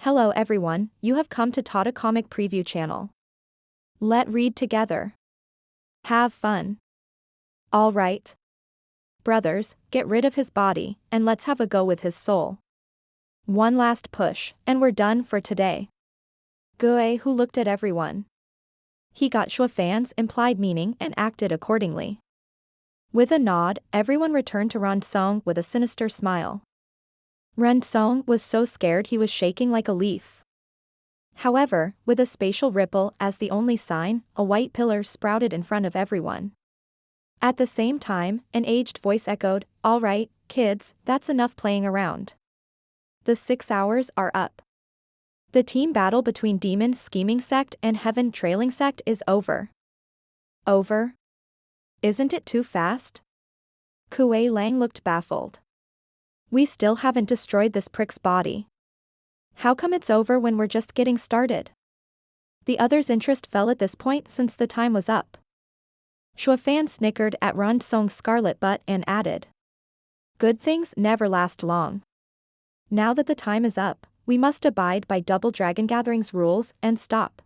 Hello everyone, you have come to Tata Comic Preview channel. Let read together. Have fun. Alright. Brothers, get rid of his body, and let's have a go with his soul. One last push, and we're done for today. Gue who looked at everyone. He got Zhuo Fan's implied meaning and acted accordingly. With a nod, everyone returned to Ran Song with a sinister smile. Ran Song was so scared he was shaking like a leaf. However, with a spatial ripple as the only sign, a white pillar sprouted in front of everyone. At the same time, an aged voice echoed, "All right, kids, that's enough playing around. The 6 hours are up. The team battle between Demon's Scheming Sect and Heaven Trailing Sect is over." Over? Isn't it too fast? Kuei Lang looked baffled. We still haven't destroyed this prick's body. How come it's over when we're just getting started? The others' interest fell at this point since the time was up. Zhuo Fan snickered at Ran Song's scarlet butt and added, "Good things never last long. Now that the time is up, we must abide by Double Dragon Gathering's rules and stop.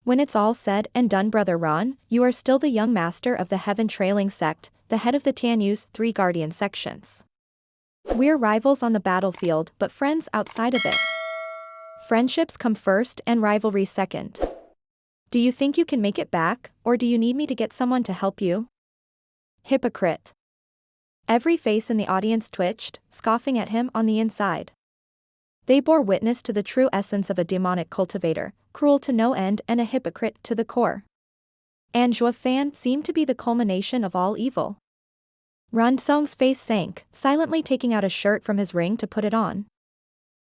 When it's all said and done, Brother Ran, you are still the young master of the Heaven Trailing Sect, the head of the Tianyu's 3 guardian sections. We're rivals on the battlefield but friends outside of it. Friendships come first and rivalry second. Do you think you can make it back, or do you need me to get someone to help you?" Hypocrite. Every face in the audience twitched, scoffing at him on the inside. They bore witness to the true essence of a demonic cultivator, cruel to no end and a hypocrite to the core. And Zhuo Fan seemed to be the culmination of all evil. Ran Song's face sank, silently taking out a shirt from his ring to put it on.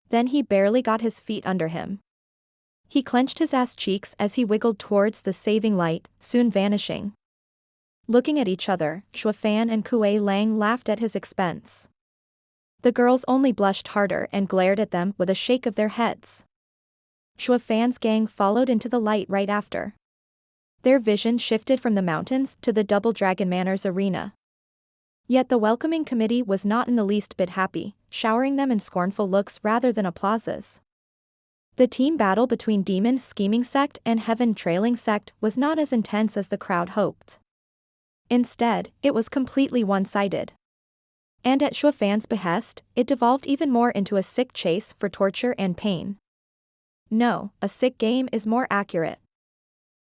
Then he barely got his feet under him. He clenched his ass cheeks as he wiggled towards the saving light, soon vanishing. Looking at each other, Zhuo Fan and Kuei Lang laughed at his expense. The girls only blushed harder and glared at them with a shake of their heads. Zhuo Fan's gang followed into the light right after. Their vision shifted from the mountains to the Double Dragon Manor's arena. Yet the welcoming committee was not in the least bit happy, showering them in scornful looks rather than applauses. The team battle between Demon's Scheming Sect and Heaven Trailing Sect was not as intense as the crowd hoped. Instead, it was completely one-sided. And at Zhuo Fan's behest, it devolved even more into a sick chase for torture and pain. No, a sick game is more accurate.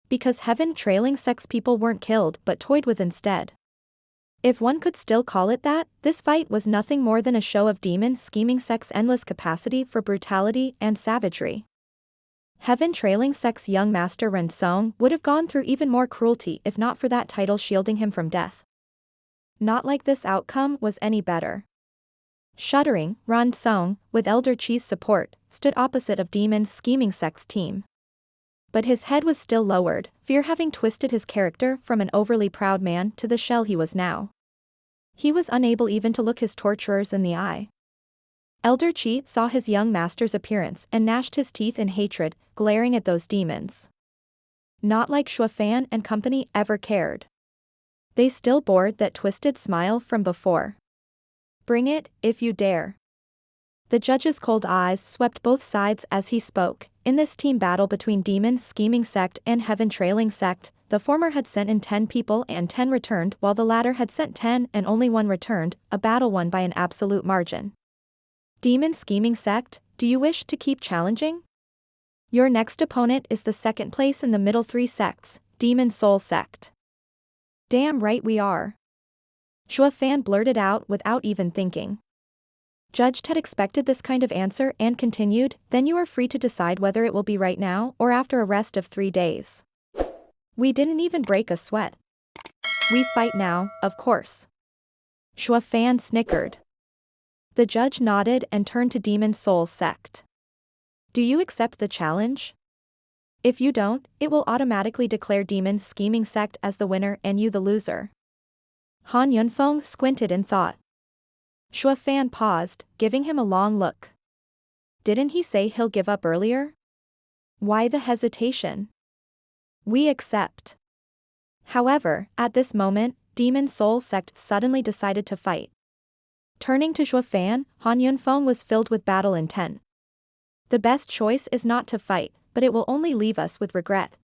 Because Heaven Trailing Sect's people weren't killed but toyed with instead. If one could still call it that, this fight was nothing more than a show of Demon Scheming Sect's endless capacity for brutality and savagery. Heaven Trailing Sect's young master Ran Song would have gone through even more cruelty if not for that title shielding him from death. Not like this outcome was any better. Shuddering, Ran Song, with Elder Chi's support, stood opposite of Demon Scheming Sect's team. But his head was still lowered, fear having twisted his character from an overly proud man to the shell he was now. He was unable even to look his torturers in the eye. Elder Chi saw his young master's appearance and gnashed his teeth in hatred, glaring at those demons. Not like Zhuo Fan and company ever cared. They still bore that twisted smile from before. "Bring it, if you dare." The judge's cold eyes swept both sides as he spoke. In this team battle between Demon's Scheming Sect and Heaven Trailing Sect, the former had sent in 10 people and 10 returned while the latter had sent 10 and only 1 returned, a battle won by an absolute margin. Demon Scheming Sect, do you wish to keep challenging? Your next opponent is the second place in the middle 3 sects, Demon Soul Sect. Damn right we are. Zhuo Fan blurted out without even thinking. Judge had expected this kind of answer and continued, "Then you are free to decide whether it will be right now or after a rest of 3 days. We didn't even break a sweat. We fight now, of course." Zhuo Fan snickered. The judge nodded and turned to Demon Soul Sect. "Do you accept the challenge? If you don't, it will automatically declare Demon's Scheming Sect as the winner and you the loser." Han Yunfeng squinted in thought. Zhuo Fan paused, giving him a long look. Didn't he say he'll give up earlier? Why the hesitation? We accept. However, at this moment, Demon Soul Sect suddenly decided to fight. Turning to Zhuo Fan, Han Yunfeng was filled with battle intent. The best choice is not to fight, but it will only leave us with regret.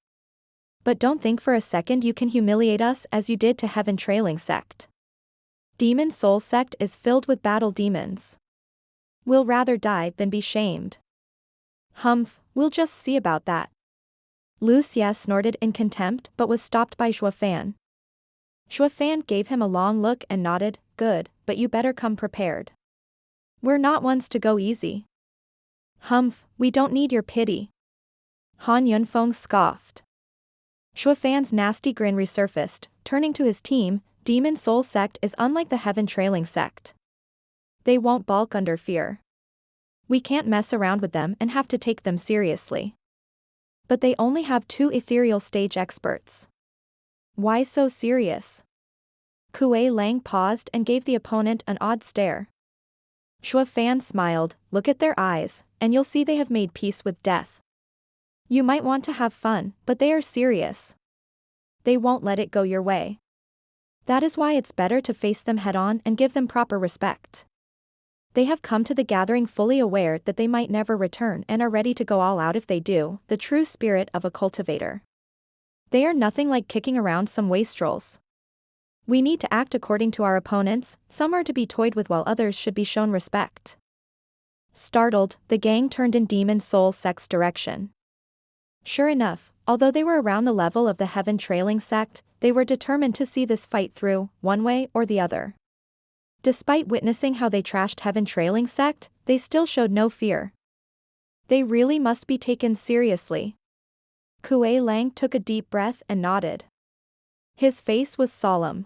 But don't think for a second you can humiliate us as you did to Heaven Trailing Sect. Demon Soul Sect is filled with battle demons. We'll rather die than be shamed. Humph, we'll just see about that. Lu Xie snorted in contempt but was stopped by Zhuo Fan. Zhuo Fan gave him a long look and nodded, good, but you better come prepared. We're not ones to go easy. Humph, we don't need your pity. Han Yunfeng scoffed. Zhuo Fan's nasty grin resurfaced, turning to his team. Demon Soul Sect is unlike the Heaven Trailing Sect. They won't balk under fear. We can't mess around with them and have to take them seriously. But they only have 2 ethereal stage experts. Why so serious? Kuei Lang paused and gave the opponent an odd stare. Zhuo Fan smiled, look at their eyes, and you'll see they have made peace with death. You might want to have fun, but they are serious. They won't let it go your way. That is why it's better to face them head-on and give them proper respect. They have come to the gathering fully aware that they might never return and are ready to go all out if they do, the true spirit of a cultivator. They are nothing like kicking around some wastrels. We need to act according to our opponents, some are to be toyed with while others should be shown respect. Startled, the gang turned in Demon Soul Sect's direction. Sure enough, although they were around the level of the Heaven Trailing Sect, they were determined to see this fight through, one way or the other. Despite witnessing how they trashed Heaven Trailing Sect, they still showed no fear. They really must be taken seriously. Kuei Lang took a deep breath and nodded. His face was solemn.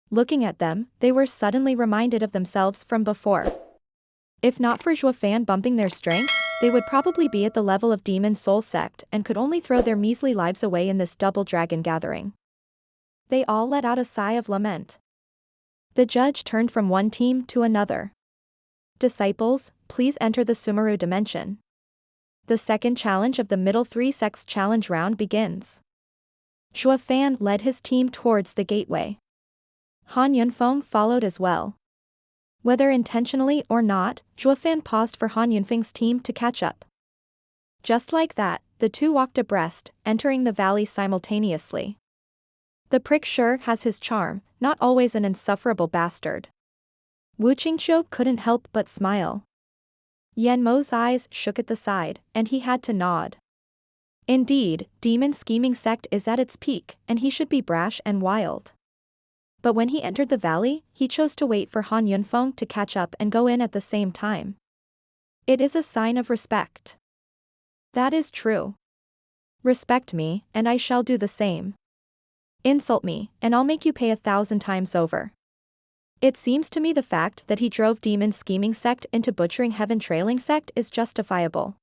Looking at them, they were suddenly reminded of themselves from before. If not for Zhuo Fan bumping their strength, they would probably be at the level of Demon Soul Sect and could only throw their measly lives away in this double dragon gathering. They all let out a sigh of lament. The judge turned from one team to another. Disciples, please enter the Sumeru dimension. The second challenge of the Middle 3 Sects challenge round begins. Zhuo Fan led his team towards the gateway. Han Yunfeng followed as well. Whether intentionally or not, Zhuo Fan paused for Han Yunfeng's team to catch up. Just like that, the two walked abreast, entering the valley simultaneously. The prick sure has his charm, not always an insufferable bastard. Wu Qingqiu couldn't help but smile. Yan Mo's eyes shook at the side, and he had to nod. Indeed, Demon Scheming Sect is at its peak, and he should be brash and wild. But when he entered the valley, he chose to wait for Han Yunfeng to catch up and go in at the same time. It is a sign of respect. That is true. Respect me, and I shall do the same. Insult me, and I'll make you pay 1,000 times over. It seems to me the fact that he drove Demon Scheming Sect into butchering Heaven Trailing Sect is justifiable.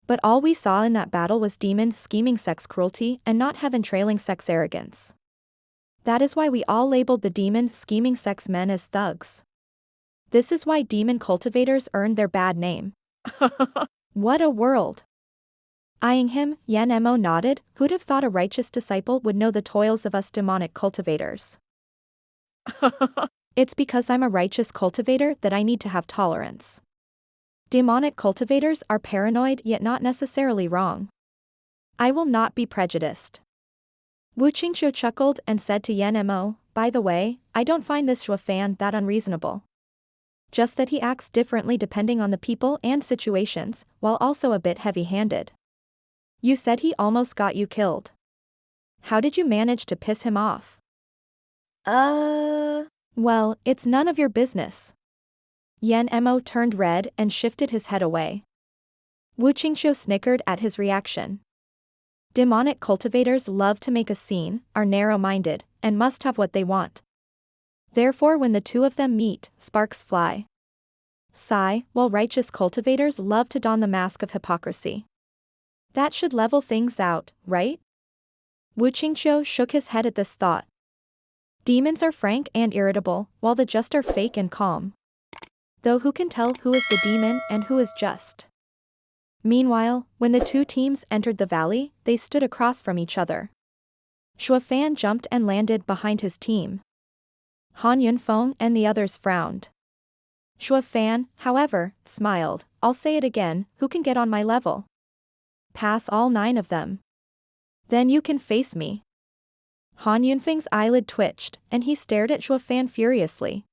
But all we saw in that battle was Demon Scheming Sect's cruelty and not Heaven Trailing Sect's arrogance. That is why we all labeled the Demon Scheming Sect's men as thugs. This is why demon cultivators earned their bad name. What a world! Eyeing him, Yan Mo nodded, who'd have thought a righteous disciple would know the toils of us demonic cultivators. It's because I'm a righteous cultivator that I need to have tolerance. Demonic cultivators are paranoid yet not necessarily wrong. I will not be prejudiced. Wu Qingqiu chuckled and said to Yan Mo, by the way, I don't find this Zhuo Fan that unreasonable. Just that he acts differently depending on the people and situations, while also a bit heavy-handed. You said he almost got you killed. How did you manage to piss him off? Well, it's none of your business. Yan Mo turned red and shifted his head away. Wu Qingqiu snickered at his reaction. Demonic cultivators love to make a scene, are narrow-minded, and must have what they want. Therefore when the two of them meet, sparks fly. Sigh, while righteous cultivators love to don the mask of hypocrisy. That should level things out, right? Wu Qingqiu shook his head at this thought. Demons are frank and irritable, while the just are fake and calm. Though who can tell who is the demon and who is just? Meanwhile, when the two teams entered the valley, they stood across from each other. Zhuo Fan jumped and landed behind his team. Han Yunfeng and the others frowned. Zhuo Fan, however, smiled. I'll say it again, who can get on my level? Pass all 9 of them. Then you can face me. Han Yunfeng's eyelid twitched, and he stared at Zhuo Fan furiously.